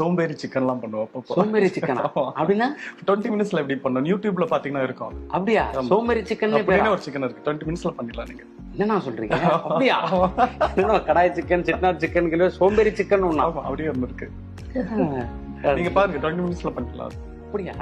சோம்பேறி சிக்கன்லாம் பண்ணுவோம் அப்பப்போ. சோம்பேறி சிக்கனா? அப்படின்னா 20 மினிட்ஸ்ல எப்படி பண்ணணும்? யூடியூப்ல பாத்தீங்கன்னா இருக்கும். அப்படியா? சோம்பேறி சிக்கன் அப்படின்னு ஒரு சிக்கன் இருக்கு. 20 மினிட்ஸ்ல பண்ணிடலாம் நீங்க. என்ன சொல்றீங்க? அப்படியா? கடாய் சிக்கன், செட்டிநாடு சிக்கன், சோம்பேறி சிக்கன் ஒண்ணா? ஆமா, அப்படியே ஒண்ணு இருக்கு. நீங்க பாருங்க, 20 மினிட்ஸ்ல பண்ணிடலாம். அப்படியா?